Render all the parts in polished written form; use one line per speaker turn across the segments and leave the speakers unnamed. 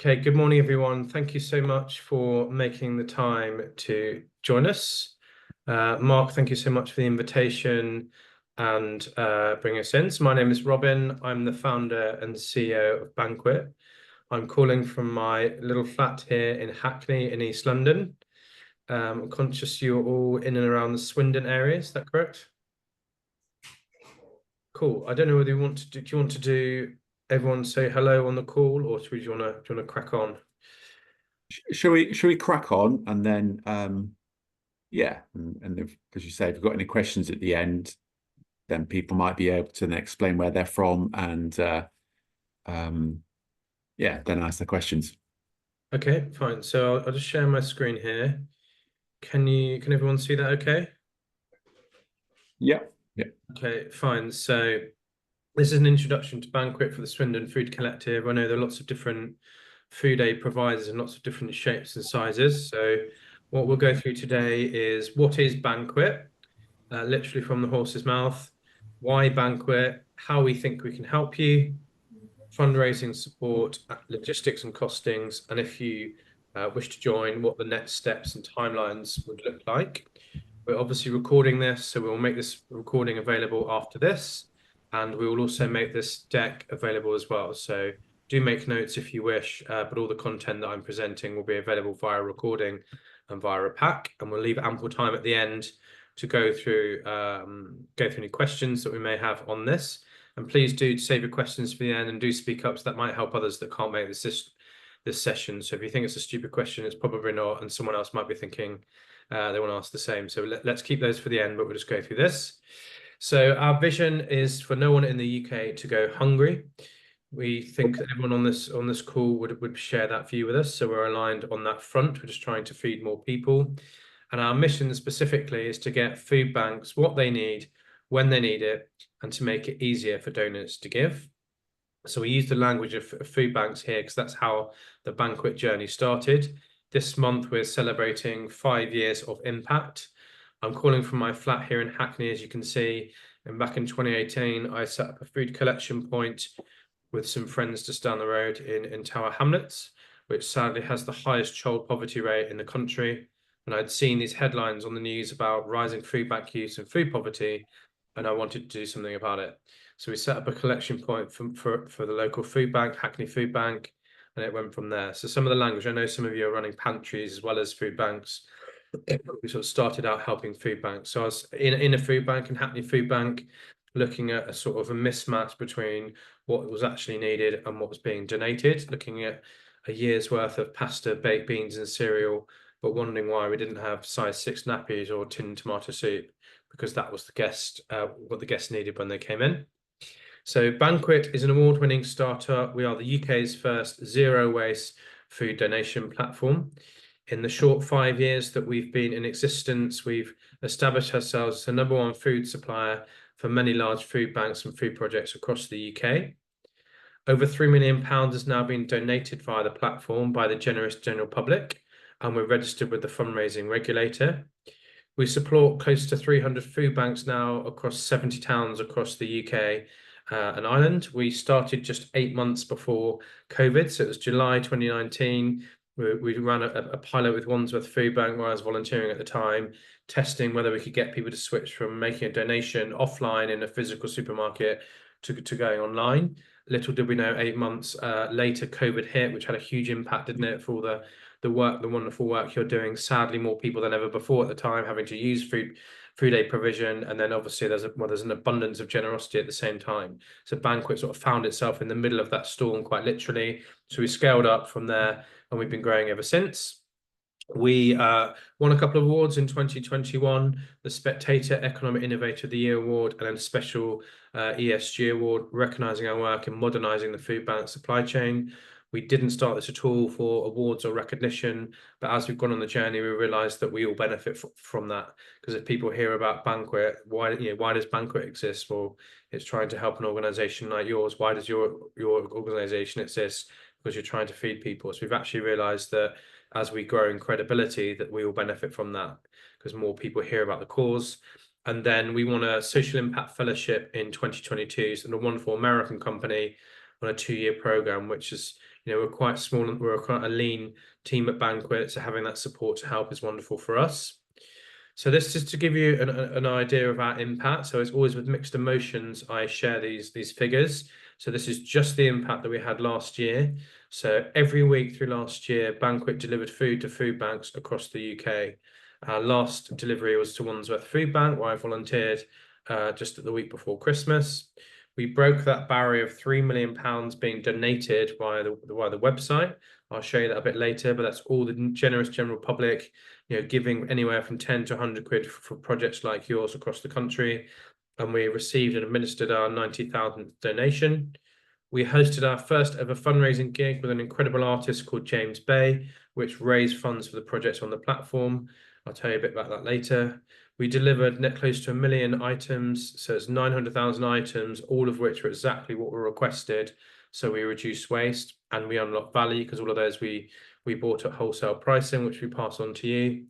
Okay, good morning, everyone. Thank you so much for making the time to join us. Mark, thank you so much for the invitation and bringing us in. So my name is Robin. I'm the founder and CEO of Bankuet. I'm calling from my little flat here in Hackney in East London. I'm conscious you're all in and around the Swindon area. Is that correct? Cool. I don't know whether you want to do you want to do everyone say hello on the call, or do you want to crack on?
Shall we crack on and then yeah, and if, as you say, if you've got any questions at the end, then people might be able to then explain where they're from and um yeah, then ask the questions.
Okay, fine. So I'll just share my screen here. Can everyone see that okay?
Yeah, yeah.
Okay, fine. So this is an introduction to Banquet for the Swindon Food Collective. I know there are lots of different food aid providers and lots of different shapes and sizes. So what we'll go through today is what is Banquet, literally from the horse's mouth, why Banquet, how we think we can help you, fundraising support, logistics and costings, and if you wish to join, what the next steps and timelines would look like. We're obviously recording this, so we'll make this recording available after this, and we will also make this deck available as well. So do make notes if you wish, but all the content that I'm presenting will be available via recording and via a pack, and we'll leave ample time at the end to go through any questions that we may have on this. And please do save your questions for the end and do speak up, so that might help others that can't make this session. So if you think it's a stupid question, it's probably not, and someone else might be thinking they want to ask the same. So let's keep those for the end, but we'll just go through this. So our vision is for no one in the UK to go hungry. We think that everyone on this call would share that view with us. So we're aligned on that front. We're just trying to feed more people. And our mission specifically is to get food banks what they need, when they need it, and to make it easier for donors to give. So we use the language of food banks here because that's how the Banquet journey started. This month, we're celebrating 5 years of impact. I'm calling from my flat here in Hackney, as you can see. And back in 2018, I set up a food collection point with some friends just down the road in Tower Hamlets, which sadly has the highest child poverty rate in the country. And I'd seen these headlines on the news about rising food bank use and food poverty, and I wanted to do something about it. So we set up a collection point for the local food bank, Hackney Food Bank, and it went from there. So some of the language, I know some of you are running pantries as well as food banks. We sort of started out helping food banks. So I was in a food bank in Hackney Food Bank, looking at a sort of a mismatch between what was actually needed and what was being donated, looking at a year's worth of pasta, baked beans and cereal, but wondering why we didn't have size 6 nappies or tin tomato soup, because that was what the guests needed when they came in. So Banquet is an award-winning startup. We are the UK's first zero waste food donation platform. In the short 5 years that we've been in existence, we've established ourselves as the #1 food supplier for many large food banks and food projects across the UK. Over £3 million has now been donated via the platform by the generous general public, and we're registered with the fundraising regulator. We support close to 300 food banks now across 70 towns across the UK and Ireland. We started just 8 months before COVID, so it was July 2019. We ran a pilot with Wandsworth Food Bank where I was volunteering at the time, testing whether we could get people to switch from making a donation offline in a physical supermarket to going online. Little did we know, 8 months later, COVID hit, which had a huge impact, didn't it, for all the wonderful work you're doing. Sadly, more people than ever before at the time having to use food aid provision, and then obviously there's an abundance of generosity at the same time. So Banquet sort of found itself in the middle of that storm, quite literally. So we scaled up from there, and we've been growing ever since. We won a couple of awards in 2021, the Spectator Economic Innovator of the Year Award, and then a special ESG award, recognizing our work in modernizing the food bank supply chain. We didn't start this at all for awards or recognition, but as we've gone on the journey, we realized that we all benefit from that. Because if people hear about Banquet, why does Banquet exist? Well, it's trying to help an organization like yours. Why does your organization exist? Because you're trying to feed people. So we've actually realized that as we grow in credibility, that we will benefit from that because more people hear about the cause. And then we won a social impact fellowship in 2022. So a wonderful American company on a 2-year program, which is, we're quite small and we're quite a lean team at Bankuet, so having that support to help is wonderful for us. So this is to give you an idea of our impact. So it's always with mixed emotions I share these figures. So this is just the impact that we had last year. So every week through last year, Bankuet delivered food to food banks across the UK. Our last delivery was to Wandsworth Food Bank, where I volunteered just at the week before Christmas. We broke that barrier of £3 million being donated via the website. I'll show you that a bit later, but that's all the generous general public, giving anywhere from 10 to 100 quid for projects like yours across the country. And we received and administered our 90,000th donation. We hosted our first ever fundraising gig with an incredible artist called James Bay, which raised funds for the projects on the platform. I'll tell you a bit about that later. We delivered net close to 1 million items, so it's 900,000 items, all of which were exactly what were requested. So we reduced waste and we unlocked value, because all of those we bought at wholesale pricing, which we pass on to you.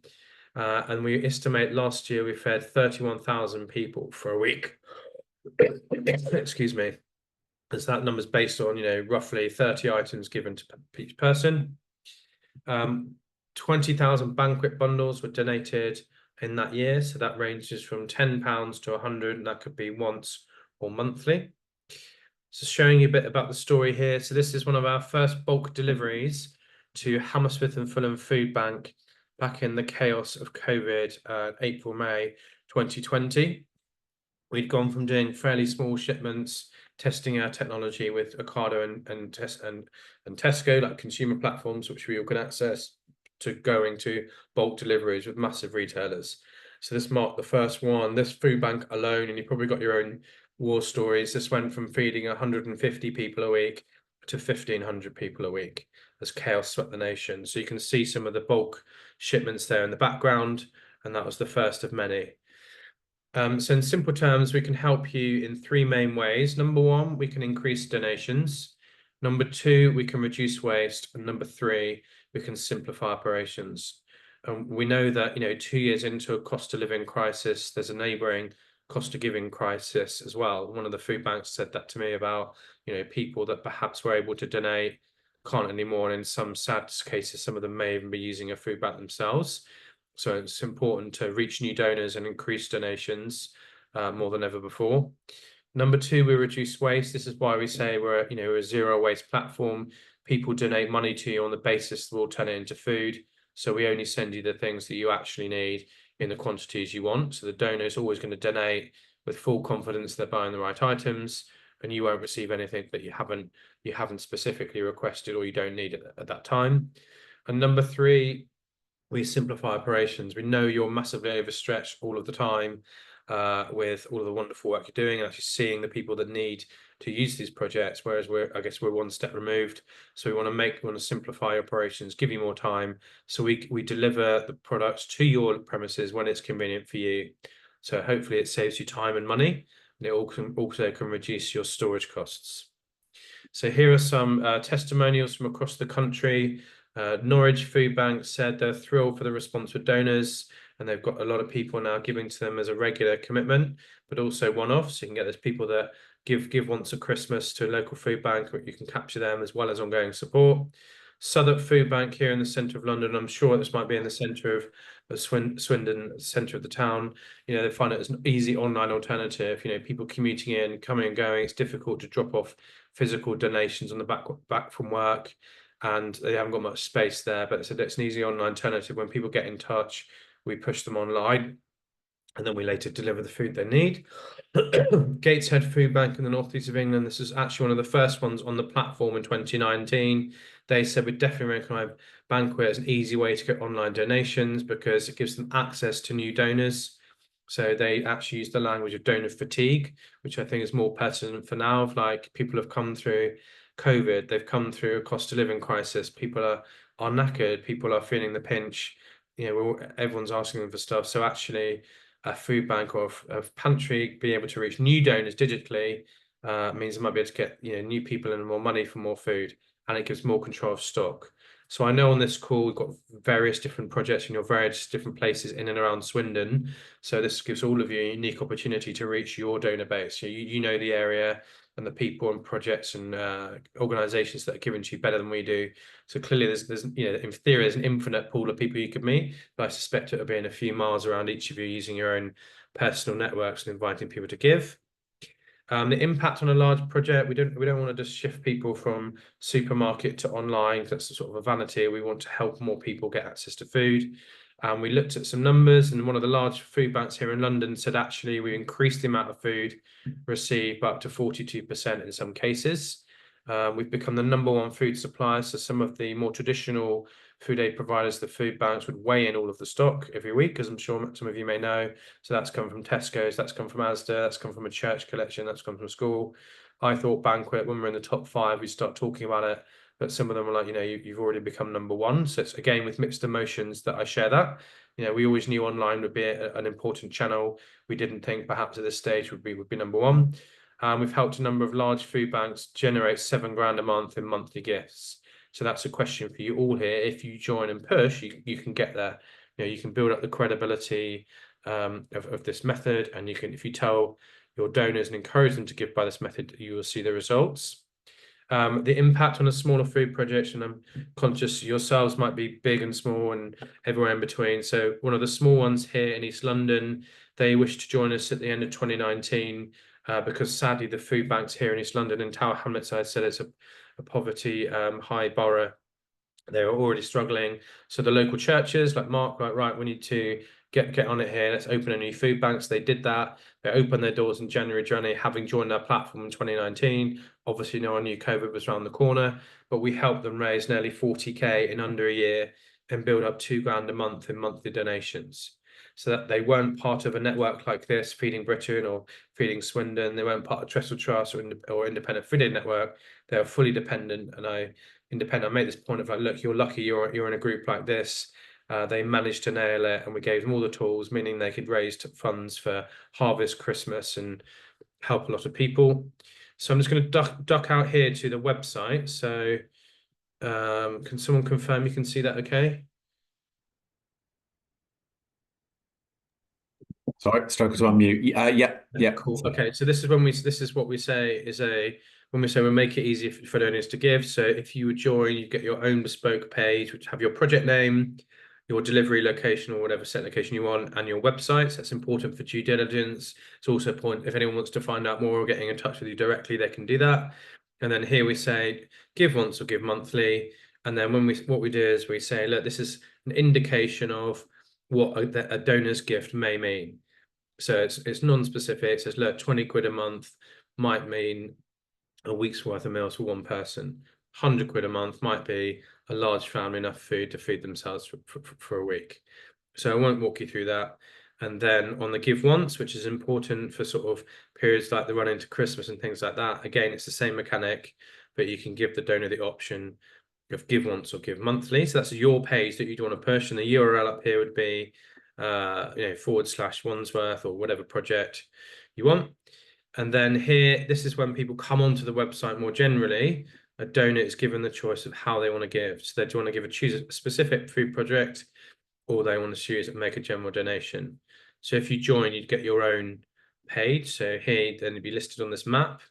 And we estimate last year we fed 31,000 people for a week. Excuse me. As that number's based on, roughly 30 items given to each person. 20,000 Bankuet bundles were donated in that year. So that ranges from £10 to 100, and that could be once or monthly. So showing you a bit about the story here. So this is one of our first bulk deliveries to Hammersmith and Fulham Food Bank back in the chaos of COVID, April, May 2020. We'd gone from doing fairly small shipments, testing our technology with Ocado and Tesco, like consumer platforms, which we all can access, to going to bulk deliveries with massive retailers. So this marked the first one. This food bank alone, and you probably got your own war stories. This went from feeding 150 people a week to 1,500 people a week as chaos swept the nation. So you can see some of the bulk shipments there in the background, and that was the first of many. So in simple terms, we can help you in 3 main ways. Number 1, we can increase donations. Number 2, we can reduce waste. And number 3, we can simplify operations. And we know that, 2 years into a cost of living crisis, there's a neighbouring cost of giving crisis as well. One of the food banks said that to me about, people that perhaps were able to donate can't anymore. And in some sad cases, some of them may even be using a food bank themselves. So it's important to reach new donors and increase donations more than ever before. Number 2, we reduce waste. This is why we say we're a zero waste platform. People donate money to you on the basis that we'll turn it into food. So we only send you the things that you actually need in the quantities you want. So the donor is always going to donate with full confidence they're buying the right items, and you won't receive anything that you haven't specifically requested or you don't need at that time. And number 3, we simplify operations. We know you're massively overstretched all of the time with all of the wonderful work you're doing and actually seeing the people that need to use these projects, whereas we're 1 step removed. So we want to simplify operations, give you more time. So we deliver the products to your premises when it's convenient for you. So hopefully it saves you time and money, and it also can reduce your storage costs. So here are some testimonials from across the country. Norwich Food Bank said they're thrilled for the response with donors, and they've got a lot of people now giving to them as a regular commitment, but also one-off. So you can get those people that give once at Christmas to a local food bank, but you can capture them as well as ongoing support. Southwark Food Bank here in the centre of London. I'm sure this might be in the centre of Swindon, centre of the town. They find it as an easy online alternative. People commuting in, coming and going. It's difficult to drop off physical donations on the back from work, and they haven't got much space there. But it's an easy online alternative. When people get in touch, we push them online, and then we later deliver the food they need. Gateshead Food Bank in the northeast of England. This is actually one of the first ones on the platform in 2019. They said we definitely recommend Bankuet as an easy way to get online donations because it gives them access to new donors. So they actually use the language of donor fatigue, which I think is more pertinent for now. Like, people have come through COVID, they've come through a cost of living crisis. People are knackered. People are feeling the pinch. Everyone's asking them for stuff. So actually, a food bank or a pantry being able to reach new donors digitally means they might be able to get new people and more money for more food, and it gives more control of stock. So I know on this call we've got various different projects in your various different places in and around Swindon. So this gives all of you a unique opportunity to reach your donor base. You know the area, and the people and projects and organizations that are given to you better than we do. So clearly there's in theory there's an infinite pool of people you could meet, but I suspect it'll be in a few miles around each of you using your own personal networks and inviting people to give. The impact on a large project, we don't want to just shift people from supermarket to online. That's sort of a vanity. We want to help more people get access to food. We looked at some numbers, and one of the large food banks here in London said actually we increased the amount of food received by up to 42% in some cases. We've become the #1 food supplier, so some of the more traditional food aid providers, the food banks, would weigh in all of the stock every week, as I'm sure some of you may know. So that's come from Tesco's, that's come from Asda, that's come from a church collection, that's come from school. I thought Bankuet, when we're in the top 5, we start talking about it, but some of them are like, you've already become #1. So it's again with mixed emotions that I share that. We always knew online would be an important channel. We didn't think perhaps at this stage would be #1. We've helped a number of large food banks generate £7 grand a month in monthly gifts. So that's a question for you all here. If you join and push, you can get there. You can build up the credibility of this method, and if you tell your donors and encourage them to give by this method, you will see the results. The impact on a smaller food project, and I'm conscious yourselves might be big and small and everywhere in between. So one of the small ones here in East London, they wished to join us at the end of 2019 because sadly the food banks here in East London and Tower Hamlets, I said it's a poverty high borough. They were already struggling. So the local churches like Mark, right, we need to get on it here. Let's open a new food banks. They did that. They opened their doors in January, having joined our platform in 2019. Obviously, no one knew COVID was around the corner, but we helped them raise nearly 40k in under a year and build up £2 grand a month in monthly donations. So that they weren't part of a network like this, Feeding Britain or Feeding Swindon. They weren't part of Trestle Trust or Independent Food Aid Network. They were fully dependent, and I made this point of like, look, you're lucky you're in a group like this. They managed to nail it, and we gave them all the tools, meaning they could raise funds for harvest, Christmas, and help a lot of people. So I'm just going to duck out here to the website. So can someone confirm you can see that okay?
Sorry, struggle to unmute. Yeah.
Cool. Okay, so this is what we say is when we say we make it easy for donors to give. So if you would join, you get your own bespoke page, which have your project name, your delivery location or whatever set location you want, and your website. So that's important for due diligence. It's also a point if anyone wants to find out more or getting in touch with you directly, they can do that. And then here we say give once or give monthly. And then what we do is we say, look, this is an indication of what a donor's gift may mean. So it's non-specific. It says, look, 20 quid a month might mean a week's worth of meals for one person. 100 quid a month might be a large family enough food to feed themselves for a week. So I won't walk you through that. And then on the give once, which is important for sort of periods like the run into Christmas and things like that. Again, it's the same mechanic, but you can give the donor the option of give once or give monthly. So that's your page that you'd want to push, and the URL up here would be /Wandsworth or whatever project you want. And then here, this is when people come onto the website more generally. A donor is given the choice of how they want to give. So they do want to choose a specific food project, or they want to choose and make a general donation. So if you join, you'd get your own page. So here, then you'd be listed on this map,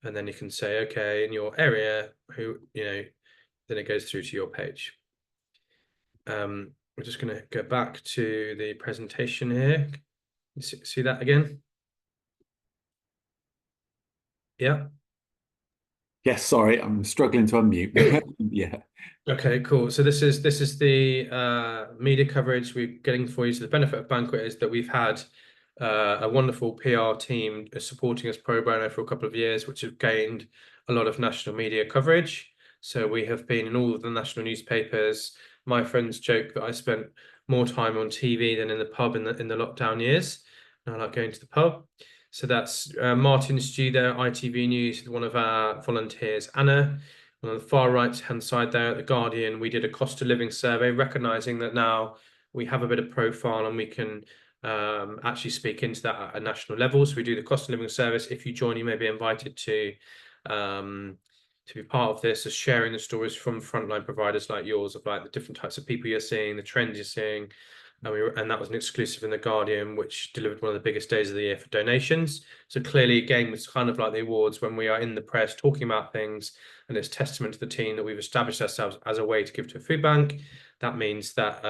and then you can say, okay, in your area, then it goes through to your page. We're just going to go back to the presentation here. See that again? Yeah.
Yes, sorry, I'm struggling to unmute. Yeah.
Okay, cool. So this is the media coverage we're getting for you. So the benefit of Bankuet is that we've had a wonderful PR team supporting us pro bono for a couple of years, which have gained a lot of national media coverage. So we have been in all of the national newspapers. My friends joke that I spent more time on TV than in the pub in the lockdown years. I like going to the pub. So that's Martin Stew there, ITV News, one of our volunteers, Anna. On the far right-hand side there at The Guardian, we did a cost of living survey, recognising that now we have a bit of profile and we can actually speak into that at a national level. So we do the cost of living service. If you join, you may be invited to be part of this, as sharing the stories from frontline providers like yours of like the different types of people you're seeing, the trends you're seeing, and that was an exclusive in The Guardian, which delivered one of the biggest days of the year for donations. So clearly, again, it's kind of like the awards when we are in the press talking about things, and it's testament to the team that we've established ourselves as a way to give to a food bank. That means that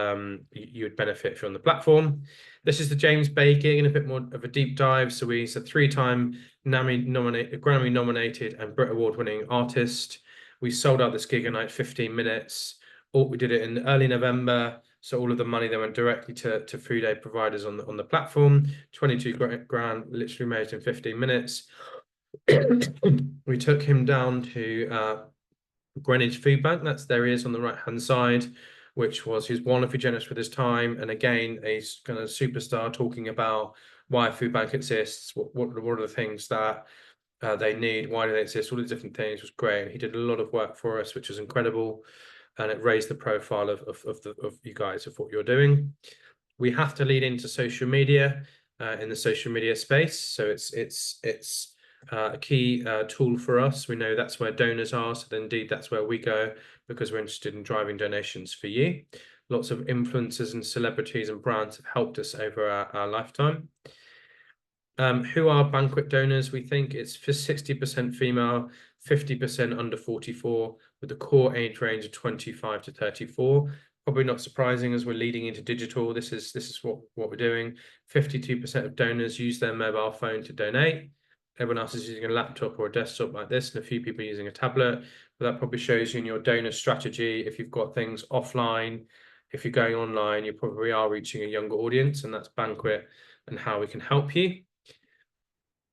you would benefit if you're on the platform. This is the James Bay gig in a bit more of a deep dive. So he's a three-time Grammy nominated and Brit Award winning artist. We sold out this gig in like 15 minutes. We did it in early November. So all of the money that went directly to food aid providers on the platform. 22 grand literally raised in 15 minutes. We took him down to Greenwich Food Bank. That's there he is on the right hand side, he's wonderfully generous with his time. And again, a kind of superstar talking about why a food bank exists, what are the things that they need, why do they exist, all these different things. It was great. And he did a lot of work for us, which was incredible. And it raised the profile of you guys, of what you're doing. We have to lead into social media in the social media space. So it's a key tool for us. We know that's where donors are. So indeed, that's where we go, because we're interested in driving donations for you. Lots of influencers and celebrities and brands have helped us over our lifetime. Who are Bankuet donors? We think it's for 60% female, 50% under 44, with a core age range of 25 to 34. Probably not surprising as we're leading into digital. This is what we're doing. 52% of donors use their mobile phone to donate. Everyone else is using a laptop or a desktop like this, and a few people are using a tablet. But that probably shows you in your donor strategy, if you've got things offline, if you're going online, you probably are reaching a younger audience, and that's Bankuet and how we can help you.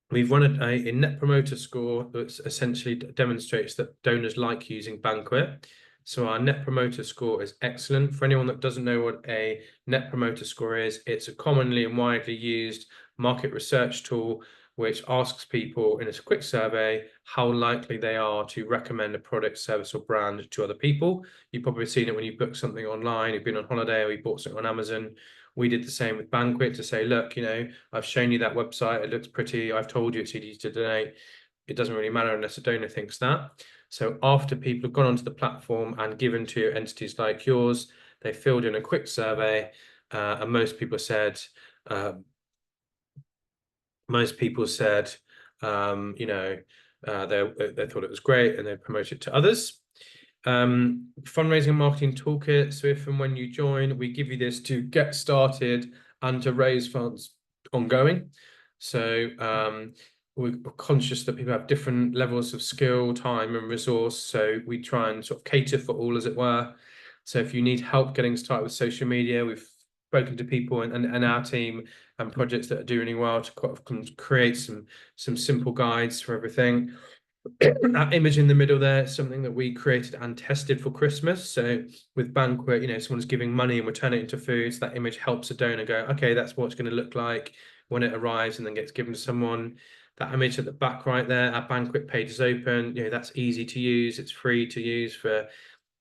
We've run a net promoter score that essentially demonstrates that donors like using Bankuet. So our net promoter score is excellent. For anyone that doesn't know what a net promoter score is, it's a commonly and widely used market research tool which asks people in a quick survey how likely they are to recommend a product, service, or brand to other people. You've probably seen it when you book something online, you've been on holiday, or you bought something on Amazon. We did the same with Bankuet to say, look, I've shown you that website, it looks pretty, I've told you it's easy to donate. It doesn't really matter unless a donor thinks that. So after people have gone onto the platform and given to entities like yours, they filled in a quick survey, and most people said, they thought it was great and they promoted it to others. Fundraising and marketing toolkit. So if and when you join, we give you this to get started and to raise funds ongoing. So we're conscious that people have different levels of skill, time, and resource. So we try and sort of cater for all, as it were. So if you need help getting started with social media, we've spoken to people and our team and projects that are doing well to create some simple guides for everything. That image in the middle there is something that we created and tested for Christmas. So with Bankuet, someone's giving money and we're turning it into food. So that image helps a donor go, okay, that's what it's going to look like when it arrives and then gets given to someone. That image at the back right there, our Bankuet page is open. That's easy to use. It's free to use for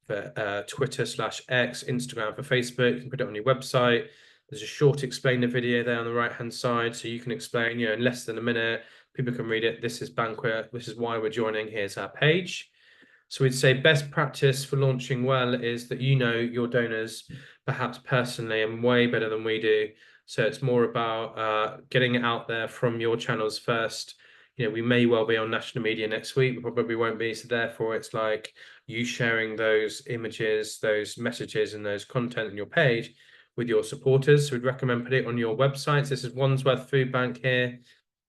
Twitter/X, Instagram, for Facebook. You can put it on your website. There's a short explainer video there on the right hand side, so you can explain, in less than a minute. People can read it. This is Bankuet. This is why we're joining. Here's our page. So we'd say best practice for launching well is that your donors perhaps personally and way better than we do. So it's more about getting it out there from your channels first. We may well be on national media next week. We probably won't be. So therefore, it's like you sharing those images, those messages, and those content on your page with your supporters. So we'd recommend putting it on your websites. This is Wandsworth Food Bank here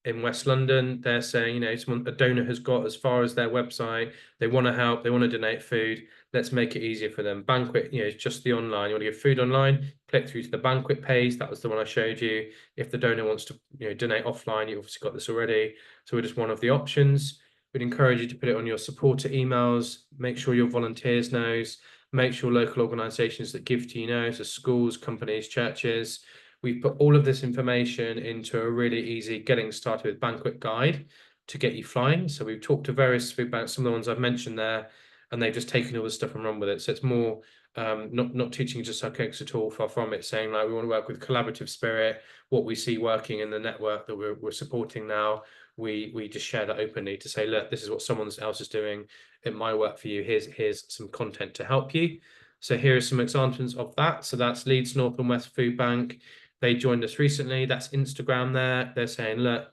in West London. They're saying, a donor has got as far as their website. They want to help. They want to donate food. Let's make it easier for them. Bankuet, it's just the online. You want to give food online, click through to the Bankuet page. That was the one I showed you. If the donor wants to, donate offline, you've obviously got this already. So we're just one of the options. We'd encourage you to put it on your supporter emails. Make sure your volunteers knows. Make sure local organisations that give to you know, so schools, companies, churches. We've put all of this information into a really easy getting started with Bankuet guide to get you flying. So we've talked to various food banks, some of the ones I've mentioned there, and they've just taken all the stuff and run with it. So it's more not teaching you to suck eggs at all, far from it, saying like we want to work with collaborative spirit, what we see working in the network that we're supporting now. We just share that openly to say, look, this is what someone else is doing. It might work for you. Here's some content to help you. So here are some examples of that. So that's Leeds North and West Food Bank. They joined us recently. That's Instagram there. They're saying, look,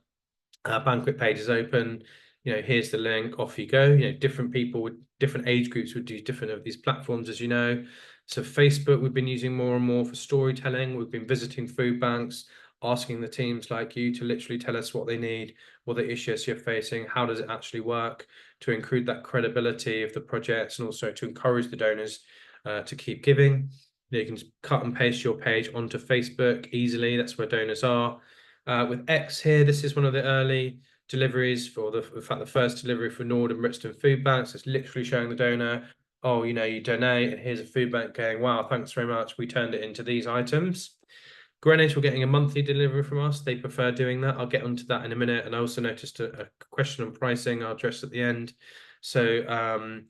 our Bankuet page is open. Here's the link. Off you go. Different people with different age groups would do different of these platforms, as you know. So Facebook, we've been using more and more for storytelling. We've been visiting food banks, asking the teams like you to literally tell us what they need, what the issues you're facing, how does it actually work, to include that credibility of the projects, and also to encourage the donors to keep giving. You can just cut and paste your page onto Facebook easily. That's where donors are. With X here, this is one of the early deliveries for the first delivery for Nord and Brixton food banks. It's literally showing the donor, oh, you donate, and here's a food bank going, wow, thanks very much. We turned it into these items. Greenwich were getting a monthly delivery from us. They prefer doing that. I'll get onto that in a minute. And I also noticed a question on pricing I'll address at the end. So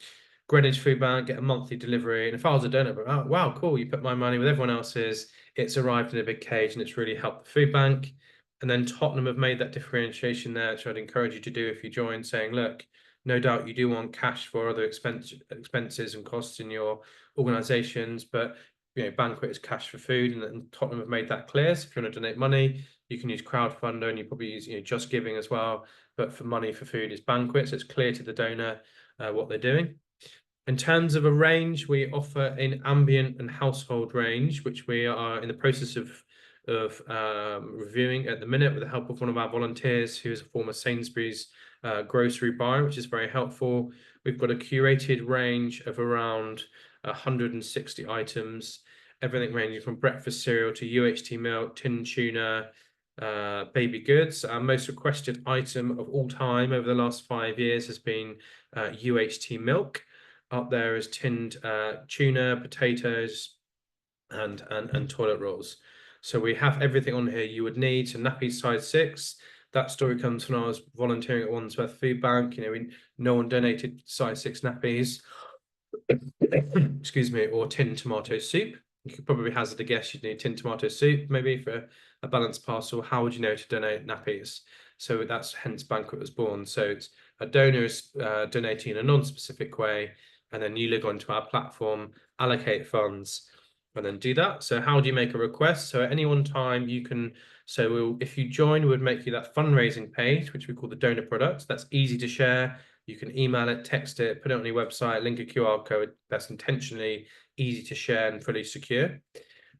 Greenwich Food Bank get a monthly delivery. And if I was a donor, oh, wow, cool, you put my money with everyone else's. It's arrived in a big cage and it's really helped the food bank. And then Tottenham have made that differentiation there, which I'd encourage you to do if you join, saying, look, no doubt you do want cash for other expenses and costs in your organizations, but Bankuet is cash for food, and Tottenham have made that clear. So if you want to donate money, you can use crowdfunder, and you probably use Just Giving as well. But for money for food is Bankuet, so it's clear to the donor what they're doing. In terms of a range, we offer an ambient and household range, which we are in the process of reviewing at the minute with the help of one of our volunteers who is a former Sainsbury's grocery buyer, which is very helpful. We've got a curated range of around 160 items, everything ranging from breakfast cereal to UHT milk, tin tuna, baby goods. Our most requested item of all time over the last 5 years has been UHT milk. Up there is tinned tuna, potatoes, and toilet rolls. So we have everything on here you would need. So nappies size 6. That story comes when I was volunteering at Wandsworth Food Bank. No one donated size 6 nappies. Excuse me, or tin tomato soup. You could probably hazard a guess you'd need tin tomato soup, maybe for a balanced parcel. How would you know to donate nappies? So that's hence Bankuet was born. So it's a donor is donating in a non-specific way, and then you log onto our platform, allocate funds, and then do that. So how do you make a request? So at any one time you can, if you join, we'd make you that fundraising page, which we call the donor product. That's easy to share. You can email it, text it, put it on your website, link a QR code. That's intentionally easy to share and fully secure.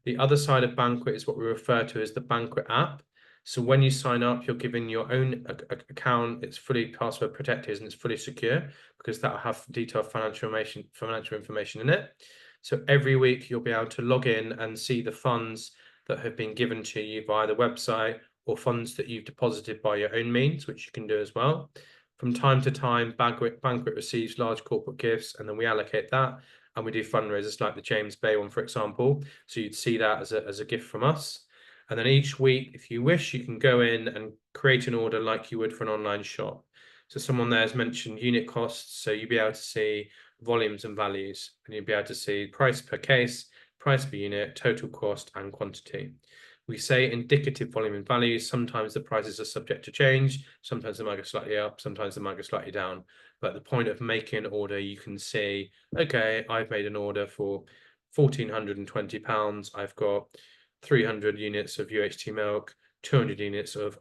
The other side of Bankuet is what we refer to as the Bankuet app. So when you sign up, you're given your own account. It's fully password protected and it's fully secure because that will have detailed financial information in it. So every week you'll be able to log in and see the funds that have been given to you via the website or funds that you've deposited by your own means, which you can do as well. From time to time, Bankuet receives large corporate gifts, and then we allocate that, and we do fundraisers like the James Bay one, for example. So you'd see that as a gift from us. And then each week, if you wish, you can go in and create an order like you would for an online shop. So someone there has mentioned unit costs, so you'll be able to see volumes and values, and you'll be able to see price per case, price per unit, total cost, and quantity. We say indicative volume and values. Sometimes the prices are subject to change. Sometimes they might go slightly up. Sometimes they might go slightly down. But the point of making an order, you can see, okay, I've made an order for £1,420. I've got 300 units of UHT milk, 200 units of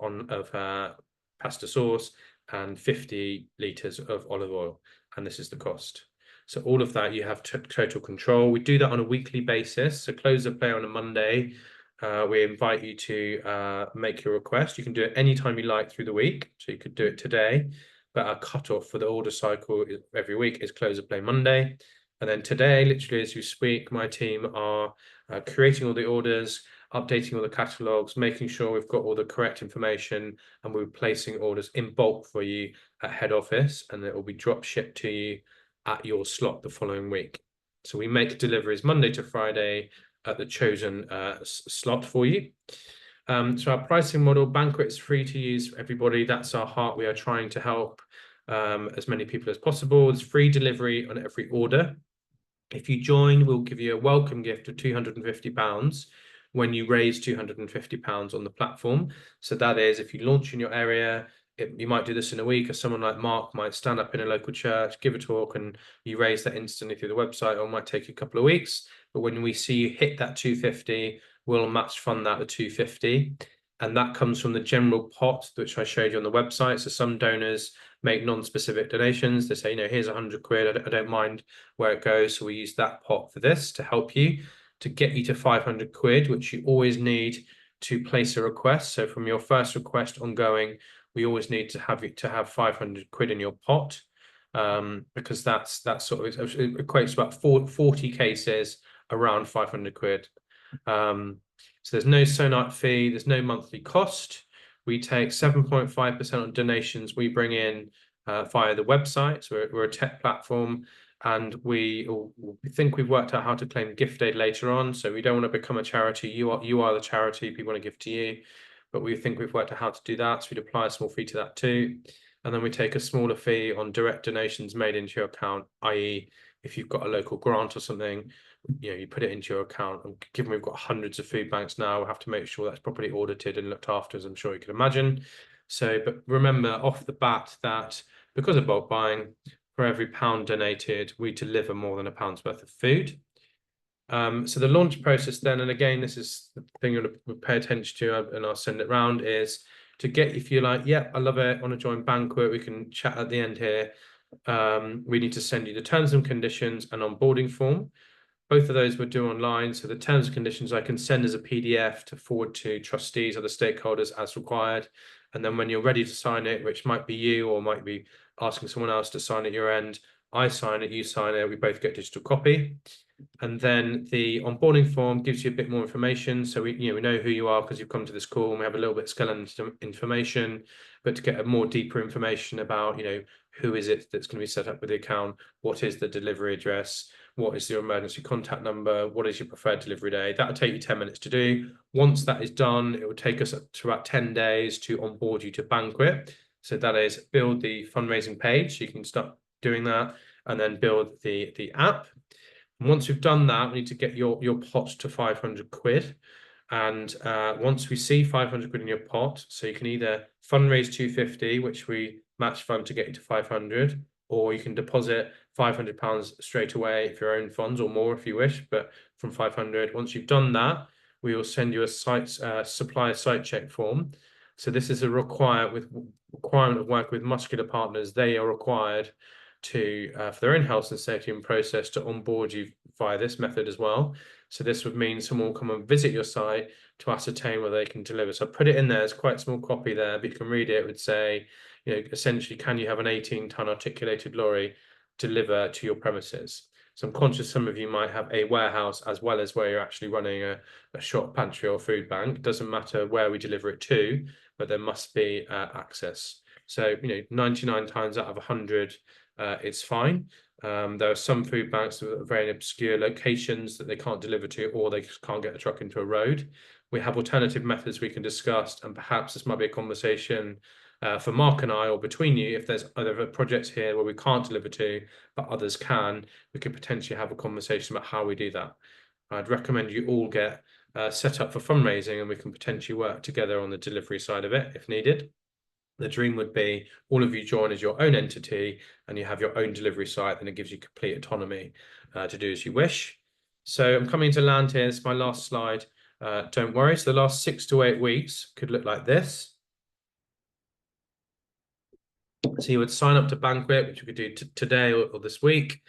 pasta sauce, and 50 litres of olive oil. And this is the cost. So all of that, you have total control. We do that on a weekly basis. So close of play on a Monday. We invite you to make your request. You can do it anytime you like through the week. So you could do it today, but our cutoff for the order cycle every week is close of play Monday. And then today, literally as you speak, my team are creating all the orders, updating all the catalogs, making sure we've got all the correct information, and we're placing orders in bulk for you at head office, and it will be drop shipped to you at your slot the following week. So we make deliveries Monday to Friday at the chosen slot for you. So our pricing model, Bankuet is free to use for everybody. That's our heart. We are trying to help as many people as possible. There's free delivery on every order. If you join, we'll give you a welcome gift of £250 when you raise £250 on the platform. So that is, if you launch in your area you might do this in a week, or someone like Mark might stand up in a local church, give a talk, and you raise that instantly through the website, or it might take a couple of weeks. But when we see you hit that 250, we'll match fund that at 250. And that comes from the general pot, which I showed you on the website. So some donors make non-specific donations. They say, here's 100 quid. I don't mind where it goes. So we use that pot for this to help you, to get you to 500 quid, which you always need to place a request. So from your first request ongoing, we always need to have 500 quid in your pot, because that's sort of, it equates to about 40 cases around 500 quid. So there's no Sonite fee, there's no monthly cost. We take 7.5% on donations we bring in via the website. So we're a tech platform, and we think we've worked out how to claim gift aid later on. So we don't want to become a charity. You are the charity. People want to give to you, but we think we've worked out how to do that. So we'd apply a small fee to that too. And then we take a smaller fee on direct donations made into your account, i.e. if you've got a local grant or something, you put it into your account. And given we've got hundreds of food banks now, we have to make sure that's properly audited and looked after, as I'm sure you can imagine. So, but remember off the bat that because of bulk buying, for every £1 donated, we deliver more than £1's worth of food. So the launch process then, and again, this is the thing you want to pay attention to, and I'll send it round, is to get, if you're like, yeah, I love it, I want to join Bankuet, we can chat at the end here. We need to send you the terms and conditions and onboarding form. Both of those we'll do online. So the terms and conditions I can send as a PDF to forward to trustees, other stakeholders as required. And then when you're ready to sign it, which might be you or might be asking someone else to sign at your end, I sign it, you sign it, we both get digital copy. And then the onboarding form gives you a bit more information. So we know who you are because you've come to this call, and we have a little bit of skeleton information, but to get a more deeper information about, who is it that's going to be set up with the account? What is the delivery address? What is your emergency contact number? What is your preferred delivery day? That'll take you 10 minutes to do. Once that is done, it will take us up to about 10 days to onboard you to Bankuet. So that is build the fundraising page. So you can start doing that, and then build the app. And once we've done that, we need to get your pot to 500 quid. And once we see 500 quid in your pot, so you can either fundraise 250, which we match fund to get you to 500, or you can deposit £500 straight away if your own funds, or more if you wish, but from 500. Once you've done that, we will send you a supplier site check form. So this is a requirement of work with muscular partners. They are required to for their own health and safety and process to onboard you via this method as well. So this would mean someone will come and visit your site to ascertain whether they can deliver. So I put it in there. It's quite a small copy there, but you can read it. It would say, essentially, can you have an 18-ton articulated lorry deliver to your premises? So I'm conscious some of you might have a warehouse as well as where you're actually running a shop, pantry, or food bank. It doesn't matter where we deliver it to, but there must be access. So 99 times out of 100, it's fine. There are some food banks that are very obscure locations that they can't deliver to, or they just can't get the truck into a road. We have alternative methods we can discuss, and perhaps this might be a conversation for Mark and I, or between you. If there's other projects here where we can't deliver to, but others can, we could potentially have a conversation about how we do that. I'd recommend you all get set up for fundraising, and we can potentially work together on the delivery side of it if needed. The dream would be all of you join as your own entity, and you have your own delivery site, and it gives you complete autonomy to do as you wish. So I'm coming to land here. This is my last slide. Don't worry. So the last 6 to 8 weeks could look like this. So you would sign up to Bankuet, which we could do today or this week.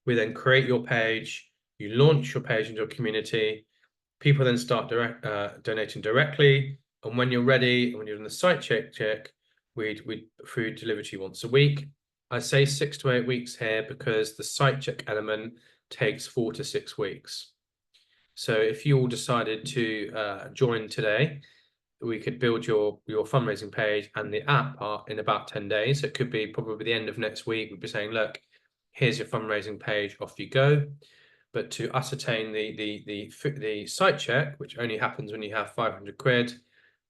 We then create your page. You launch your page into your community. People then start donating directly. And when you're ready, when you're in the site check, we'd food delivered to you once a week. I say 6 to 8 weeks here because the site check element takes 4 to 6 weeks. So if you all decided to join today, we could build your fundraising page and the app in about 10 days. It could be probably the end of next week. We'd be saying, look, here's your fundraising page, off you go. But to ascertain the site check, which only happens when you have 500 quid,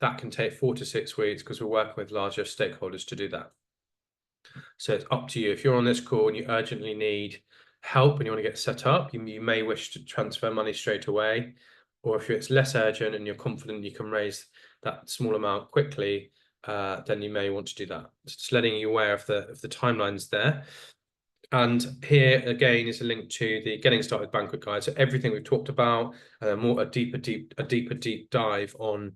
that can take 4 to 6 weeks because we're working with larger stakeholders to do that. So it's up to you. If you're on this call and you urgently need help and you want to get set up, you may wish to transfer money straight away. Or if it's less urgent and you're confident you can raise that small amount quickly, then you may want to do that. Just letting you aware of the timelines there. And here again is a link to the Getting Started Banquet guide. So everything we've talked about, a deeper deep dive on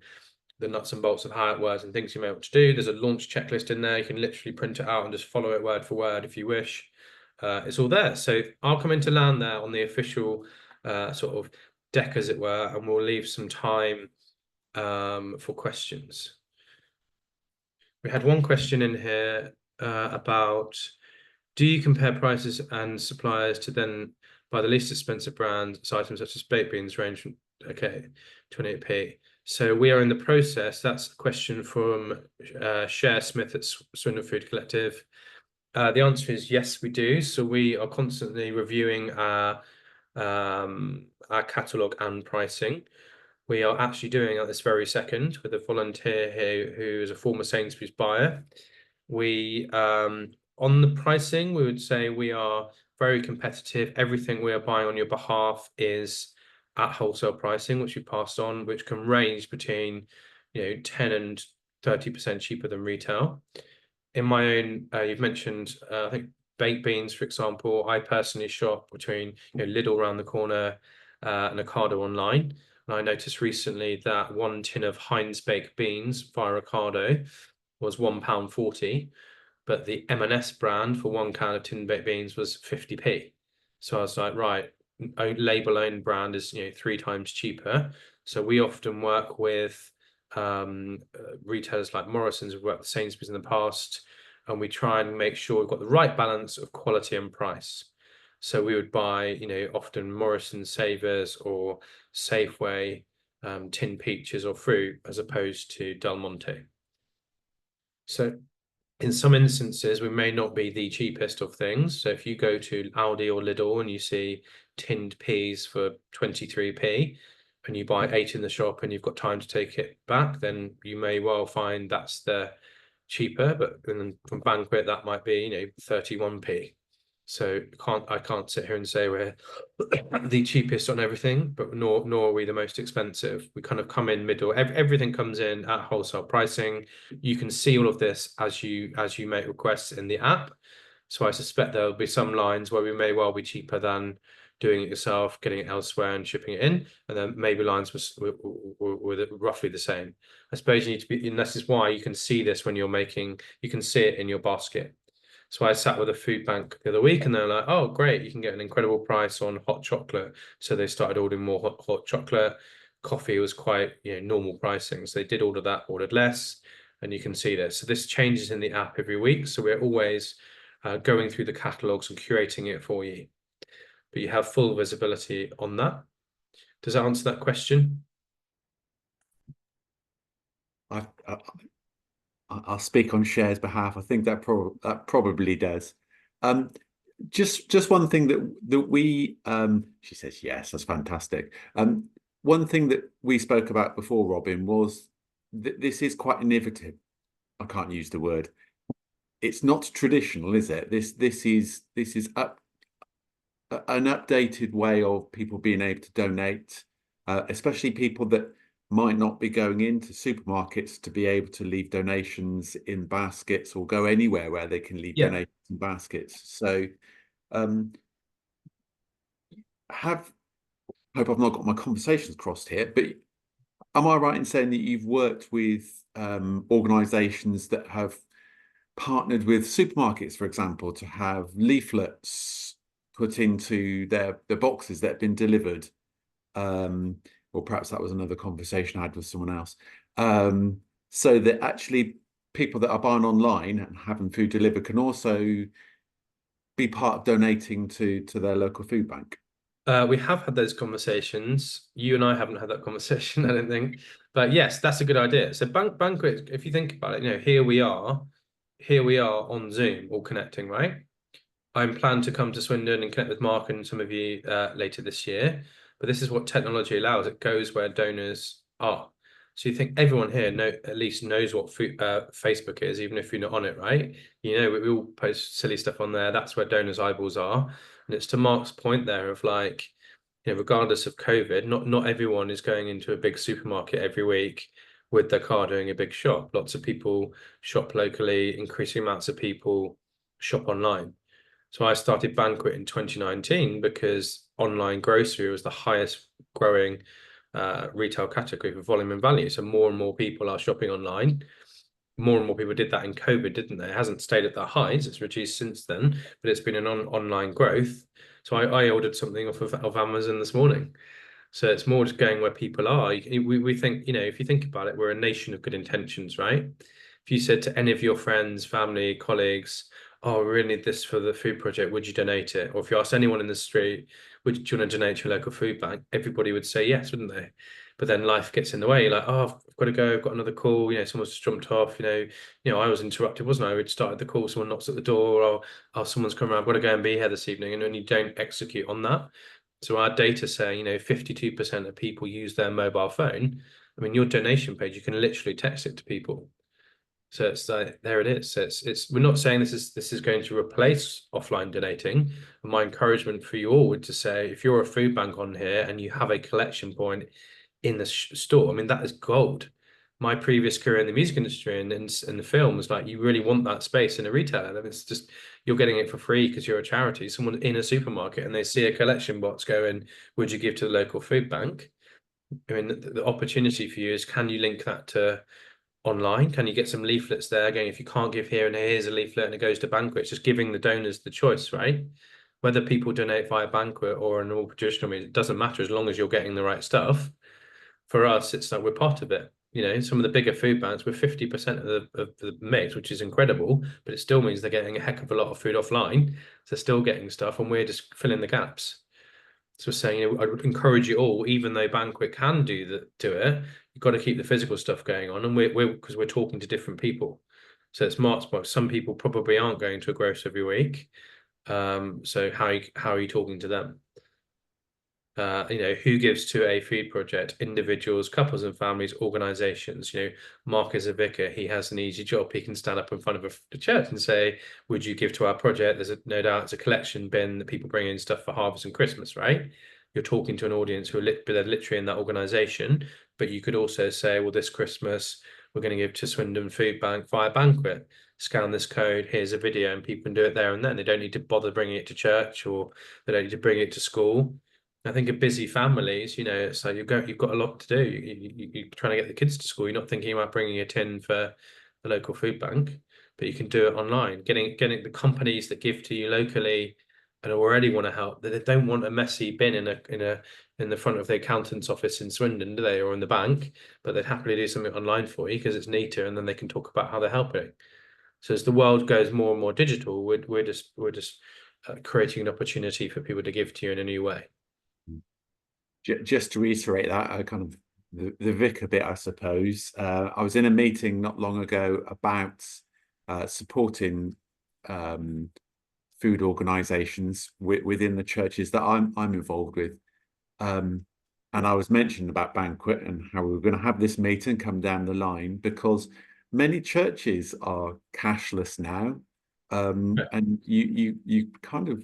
the nuts and bolts of how it works and things you may want to do. There's a launch checklist in there. You can literally print it out and just follow it word for word if you wish. It's all there. So I'll come into land there on the official sort of deck, as it were, and we'll leave some time for questions. We had one question in here about, do you compare prices and suppliers to then buy the least expensive brand items such as baked beans range from, okay, 28p. So we are in the process. That's a question from Cher Smith at Swindon Food Collective. The answer is yes, we do. So we are constantly reviewing our catalogue and pricing. We are actually doing at this very second with a volunteer here who is a former Sainsbury's buyer. We on the pricing, we would say we are very competitive. Everything we are buying on your behalf is at wholesale pricing, which we passed on, which can range between 10 and 30% cheaper than retail. In my own, you've mentioned I think baked beans, for example. I personally shop between Lidl around the corner and Ocado online. And I noticed recently that one tin of Heinz baked beans via Ocado was £1.40, but the M&S brand for one can of tin baked beans was 50p. So I was like, right, label owned brand is 3 times cheaper. So we often work with retailers like Morrison's. We've worked with Sainsbury's in the past, and we try and make sure we've got the right balance of quality and price. So we would buy, often Morrison Savers or Safeway tin peaches or fruit as opposed to Del Monte. So in some instances, we may not be the cheapest of things. So if you go to Aldi or Lidl and you see tinned peas for 23p and you buy 8 in the shop and you've got time to take it back, then you may well find that's the cheaper. But then from Banquet, that might be 31p. So I can't sit here and say we're the cheapest on everything, but nor are we the most expensive. We kind of come in middle. Everything comes in at wholesale pricing. You can see all of this as you make requests in the app. So I suspect there'll be some lines where we may well be cheaper than doing it yourself, getting it elsewhere and shipping it in, and then maybe lines were roughly the same. I suppose you need to be, and this is why you can see this when you're making, you can see it in your basket. So I sat with a food bank the other week and they're like, oh, great, you can get an incredible price on hot chocolate. So they started ordering more hot chocolate. Coffee was quite normal pricing. So they did order that, ordered less, and you can see this. So this changes in the app every week. So we're always going through the catalogs and curating it for you. But you have full visibility on that. Does that answer that question?
I'll speak on Cher's behalf. I think that probably does. Just one thing that we she says yes, that's fantastic. One thing that we spoke about before, Robin, was that this is quite innovative. I can't use the word. It's not traditional, is it? This is an updated way of people being able to donate, especially people that might not be going into supermarkets, to be able to leave donations in baskets or go anywhere where they can leave donations in baskets. So hope I've not got my conversations crossed here, but am I right in saying that you've worked with organisations that have partnered with supermarkets, for example, to have leaflets put into their boxes that have been delivered? Or perhaps that was another conversation I had with someone else. So that actually people that are buying online and having food delivered can also be part of donating to their local food bank.
We have had those conversations. You and I haven't had that conversation, I don't think. But yes, that's a good idea. So Bankuet, if you think about it, here we are on Zoom, all connecting, right? I'm planning to come to Swindon and connect with Mark and some of you later this year. But this is what technology allows. It goes where donors are. So you think everyone here at least knows what Facebook is, even if you're not on it, right? We all post silly stuff on there. That's where donors' eyeballs are. And it's to Mark's point there of regardless of COVID, not everyone is going into a big supermarket every week with their car doing a big shop. Lots of people shop locally, increasing amounts of people shop online. So I started Banquet in 2019 because online grocery was the highest growing retail category for volume and value. So more and more people are shopping online. More and more people did that in COVID, didn't they? It hasn't stayed at that height. It's reduced since then, but it's been an online growth. So I ordered something off of Amazon this morning. So it's more just going where people are. We think, if you think about it, we're a nation of good intentions, right? If you said to any of your friends, family, colleagues, oh, we really need this for the food project, would you donate it? Or if you asked anyone in the street, do you want to donate to your local food bank? Everybody would say yes, wouldn't they? But then life gets in the way. You're like, oh, I've got to go. I've got another call. Someone's just jumped off. I was interrupted, wasn't I? We'd started the call. Someone knocks at the door. Or, oh, someone's come around. I've got to go and be here this evening. And then you don't execute on that. So our data say, 52% of people use their mobile phone. I mean, your donation page, you can literally text it to people. So it's like there it is. So it's we're not saying this is going to replace offline donating. And my encouragement for you all would to say if you're a food bank on here and you have a collection point in the store, I mean that is gold. My previous career in the music industry and in the film was like you really want that space in a retailer. I mean, it's just you're getting it for free because you're a charity. Someone in a supermarket and they see a collection box going, would you give to the local food bank? I mean, the opportunity for you is can you link that to online? Can you get some leaflets there going, if you can't give here and here's a leaflet and it goes to Banquet, it's just giving the donors the choice, right? Whether people donate via Banquet or a normal traditional means, it doesn't matter as long as you're getting the right stuff. For us, it's like we're part of it. Some of the bigger food banks, we're 50% of the mix, which is incredible, but it still means they're getting a heck of a lot of food offline. So they're still getting stuff and we're just filling the gaps. So saying, I would encourage you all, even though Banquet can do it, you've got to keep the physical stuff going on, and we're because we're talking to different people. So it's Mark's box. Some people probably aren't going to a grocery every week. So how are you talking to them? Who gives to a food project? Individuals, couples and families, organizations. Mark is a vicar. He has an easy job. He can stand up in front of a church and say, would you give to our project? No doubt it's a collection bin that people bring in stuff for harvest and Christmas, right? You're talking to an audience who are they're literally in that organization, but you could also say, well, this Christmas, we're going to give to Swindon Food Bank via Banquet. Scan this code, here's a video, and people can do it there and then. They don't need to bother bringing it to church or they don't need to bring it to school. I think of busy families, it's like you've got a lot to do. You're trying to get the kids to school. You're not thinking about bringing a tin for the local food bank, but you can do it online. Getting the companies that give to you locally and already want to help. They don't want a messy bin in the front of the accountant's office in Swindon, do they, or in the bank? But they'd happily do something online for you because it's neater, and then they can talk about how they're helping. So as the world goes more and more digital, we're just creating an opportunity for people to give to you in a new way.
Just to reiterate that, I kind of the vicar bit, I suppose. I was in a meeting not long ago about supporting food organisations within the churches that I'm involved with, and I was mentioning about Banquet and how we were going to have this meeting come down the line because many churches are cashless now, and you kind of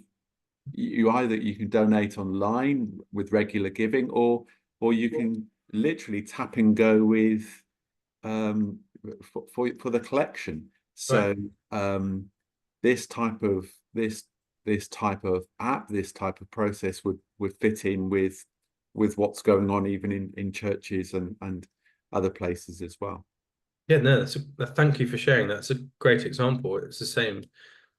you can donate online with regular giving, or you can literally tap and go with for the collection. So this type of app, this type of process would fit in with what's going on even in churches and other places as well.
Yeah, no, thank you for sharing that. It's a great example. It's the same.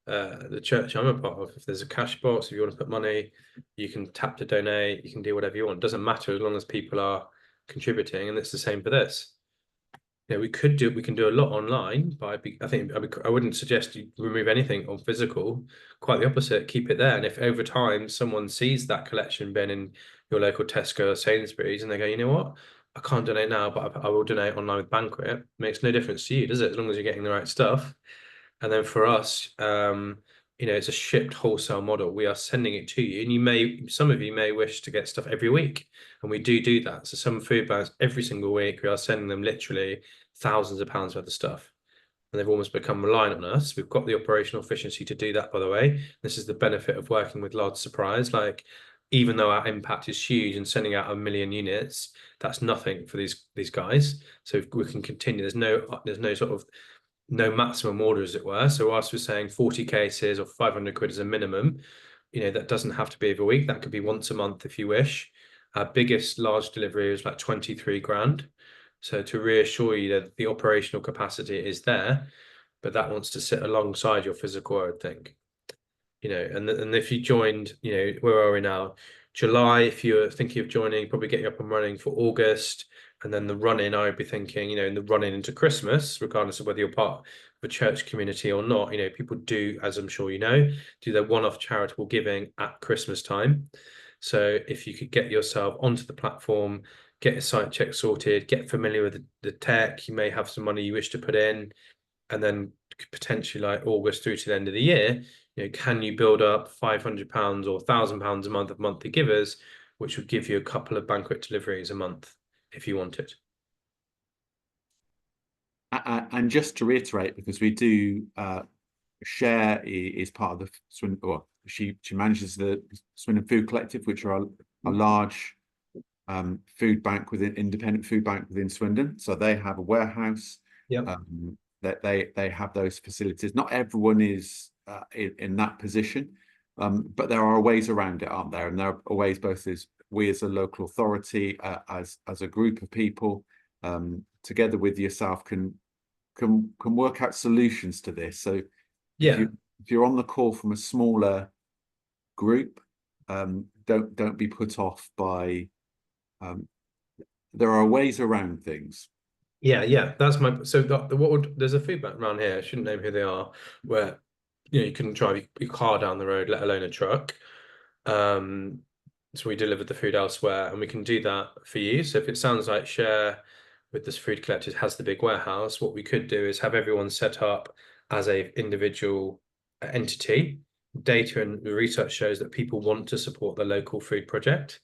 The church I'm a part of, if there's a cash box, if you want to put money, you can tap to donate, you can do whatever you want. It doesn't matter as long as people are contributing, and it's the same for this. We can do a lot online, but I wouldn't suggest you remove anything on physical. Quite the opposite, keep it there. And if over time someone sees that collection bin in your local Tesco or Sainsbury's and they go, you know what, I can't donate now, but I will donate online with Banquet. It makes no difference to you, does it? As long as you're getting the right stuff. And then for us, it's a shipped wholesale model. We are sending it to you, and some of you may wish to get stuff every week, and we do that. So some food banks every single week, we are sending them literally thousands of pounds worth of stuff, and they've almost become reliant on us. We've got the operational efficiency to do that, by the way. This is the benefit of working with large suppliers. Like even though our impact is huge and sending out 1 million units, that's nothing for these guys. So we can continue. There's no sort of no maximum order, as it were. So whilst we're saying 40 cases or 500 quid is a minimum, that doesn't have to be every week. That could be once a month if you wish. Our biggest large delivery was like 23 grand. So to reassure you that the operational capacity is there, but that wants to sit alongside your physical, I would think. And if you joined, where are we now? July, if you're thinking of joining, probably get you up and running for August. And then the run-in, I would be thinking, in the run-in into Christmas, regardless of whether you're part of a church community or not, people do, as I'm sure you know, do their one-off charitable giving at Christmas time. So if you could get yourself onto the platform, get a site check sorted, get familiar with the tech, you may have some money you wish to put in, and then potentially like August through to the end of the year, can you build up £500 or £1,000 a month of monthly givers, which would give you a couple of Bankuet deliveries a month if you wanted.
And just to reiterate, because we do Cher is part of the Swindon, well, she manages the Swindon Food Collective, which are a large food bank independent food bank within Swindon. So they have a warehouse.
Yeah.
That they have those facilities. Not everyone is in that position, but there are ways around it, aren't there? And there are ways both as we as a local authority, as a group of people, together with yourself, can work out solutions to this. So
Yeah.
if you're on the call from a smaller group, don't be put off by. There are ways around things.
Yeah, that's my so there's a food bank around here. I shouldn't name who they are, where you can drive your car down the road, let alone a truck. So we delivered the food elsewhere, and we can do that for you. So if it sounds like Share with this food collectors has the big warehouse, what we could do is have everyone set up as a individual entity. Data and research shows that people want to support the local food project.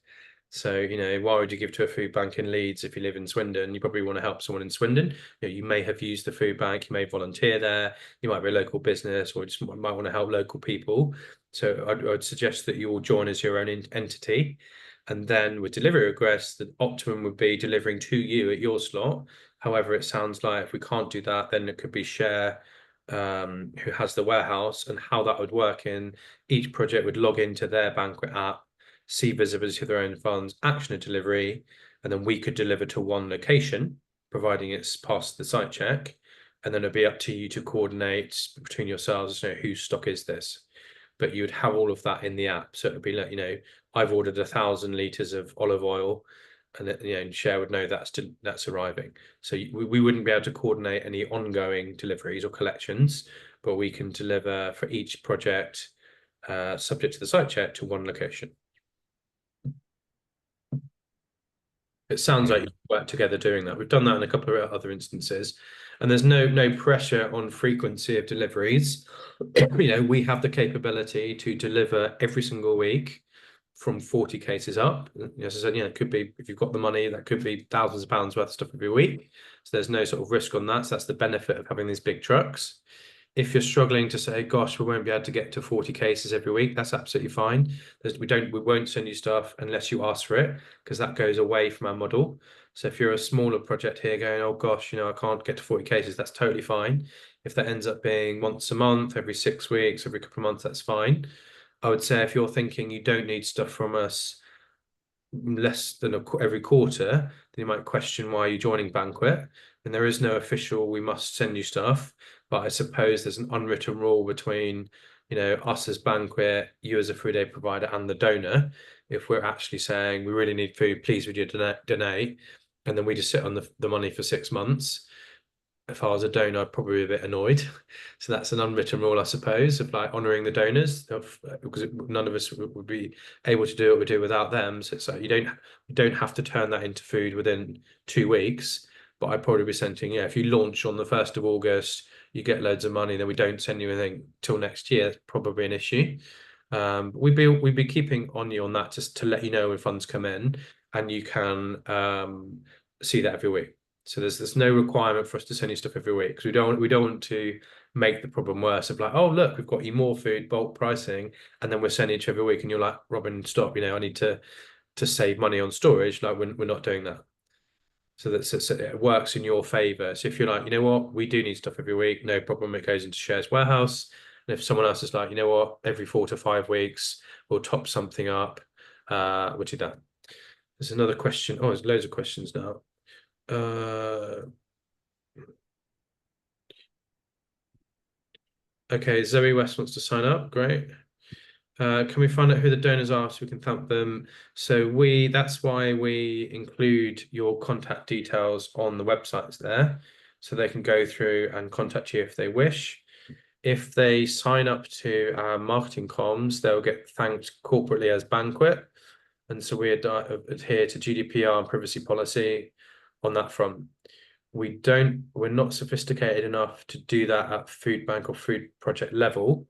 So, why would you give to a food bank in Leeds if you live in Swindon? You probably want to help someone in Swindon. You may have used the food bank, you may volunteer there, you might be a local business, or just might want to help local people. So I'd suggest that you all join as your own entity. And then with delivery requests, the optimum would be delivering to you at your slot. However, it sounds like if we can't do that, then it could be Share, who has the warehouse, and how that would work in each project would log into their Bankuet app, see visibility of their own funds, action a delivery, and then we could deliver to one location, providing it's passed the site check. And then it'd be up to you to coordinate between yourselves, whose stock is this. But you would have all of that in the app. So it'd be like, I've ordered 1,000 litres of olive oil, and Share would know that's arriving. So we wouldn't be able to coordinate any ongoing deliveries or collections, but we can deliver for each project, subject to the site check, to one location. It sounds like you work together doing that. We've done that in a couple of other instances, and there's no pressure on frequency of deliveries. We have the capability to deliver every single week from 40 cases up. As I said, it could be, if you've got the money, that could be thousands of pounds worth of stuff every week. So there's no sort of risk on that. So that's the benefit of having these big trucks. If you're struggling to say, gosh, we won't be able to get to 40 cases every week, that's absolutely fine. We won't send you stuff unless you ask for it, because that goes away from our model. So if you're a smaller project here going, oh gosh, I can't get to 40 cases, that's totally fine. If that ends up being once a month, every 6 weeks, every couple of months, that's fine. I would say if you're thinking you don't need stuff from us less than every quarter, then you might question why you're joining Bankuet. And there is no official, we must send you stuff. But I suppose there's an unwritten rule between, us as Bankuet, you as a food aid provider, and the donor. If we're actually saying we really need food, please would you donate? And then we just sit on the money for 6 months. If I was a donor, I'd probably be a bit annoyed. So that's an unwritten rule, I suppose, of like honouring the donors, because none of us would be able to do what we do without them. So you don't have to turn that into food within 2 weeks. But I'd probably be sending, if you launch on the 1st of August, you get loads of money, then we don't send you anything till next year. It's probably an issue. We'd be keeping on you on that, just to let you know when funds come in, and you can see that every week. So there's no requirement for us to send you stuff every week, because we don't want to make the problem worse of like, oh, look, we've got you more food, bulk pricing, and then we're sending it to you every week. And you're like, Robin, stop, I need to save money on storage. Like we're not doing that. So so it works in your favor. So if you're like, you know what, we do need stuff every week, no problem. It goes into shares warehouse. And if someone else is like, you know what, every 4 to 5 weeks, we'll top something up, we'll do that. There's another question. Oh, there's loads of questions now. Okay, Zoe West wants to sign up. Great. Can we find out who the donors are so we can thank them? So that's why we include your contact details on the websites there, so they can go through and contact you if they wish. If they sign up to our marketing comms, they'll get thanked corporately as Bankuet. And so we adhere to GDPR and privacy policy on that front. We're not sophisticated enough to do that at food bank or food project level,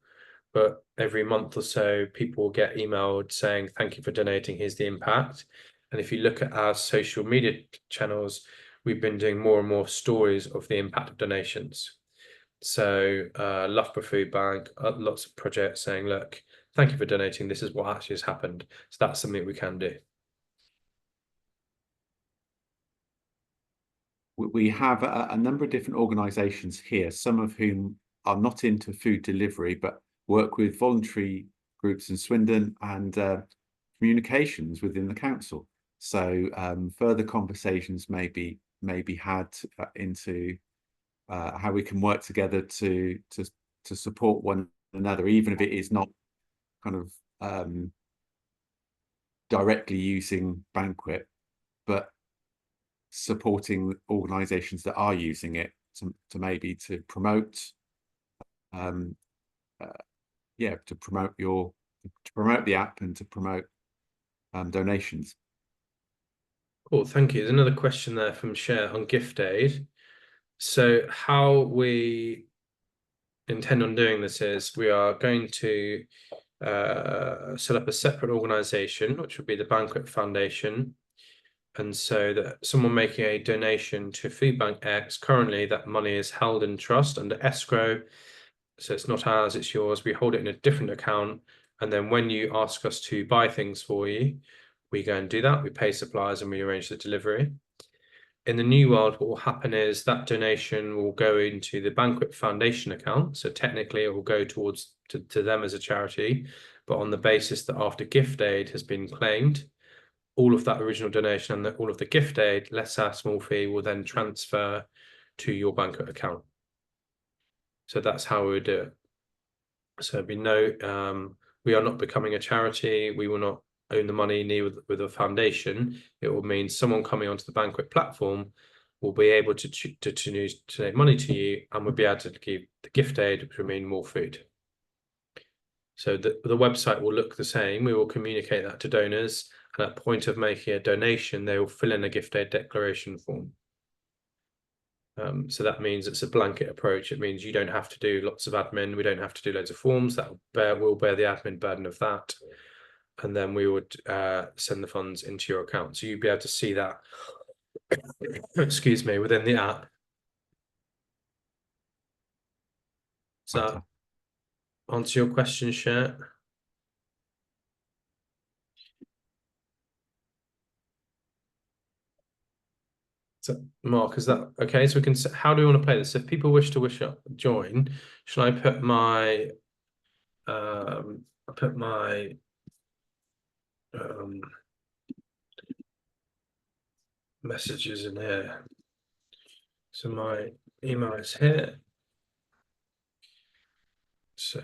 but every month or so, people will get emailed saying, thank you for donating, here's the impact. And if you look at our social media channels, we've been doing more and more stories of the impact of donations. So Loughborough Food Bank, lots of projects saying, look, thank you for donating, this is what actually has happened. So that's something we can do.
We have a number of different organisations here, some of whom are not into food delivery, but work with voluntary groups in Swindon and communications within the council. So further conversations may be had into how we can work together to support one another, even if it is not kind of directly using Bankuet, but supporting organizations that are using it to maybe to promote to promote the app and to promote donations.
Cool, thank you. There's another question there from Cher on gift aid. So how we intend on doing this is we are going to set up a separate organization, which would be the Bankuet Foundation. And so that someone making a donation to Food Bank X, currently that money is held in trust under escrow. So it's not ours, it's yours. We hold it in a different account. And then when you ask us to buy things for you, we go and do that. We pay suppliers and we arrange the delivery. In the new world, what will happen is that donation will go into the Bankuet Foundation account. So technically it will go towards to them as a charity, but on the basis that after gift aid has been claimed, all of that original donation and all of the gift aid, less our small fee, will then transfer to your Bankuet account. So that's how we would do it. So we are not becoming a charity. We will not own the money near with a foundation. It will mean someone coming onto the Bankuet platform will be able to donate money to you, and we'll be able to give the gift aid, which will mean more food. So the website will look the same. We will communicate that to donors, and at point of making a donation, they will fill in a gift aid declaration form. So that means it's a blanket approach. It means you don't have to do lots of admin. We don't have to do loads of forms. We'll bear the admin burden of that. And then we would send the funds into your account. So you'd be able to see that, excuse me, within the app. So answer your question, Sher. So, Mark, is that okay? So we can. How do we want to play this? If people wish to join, should I put my messages in here? So my email is here. So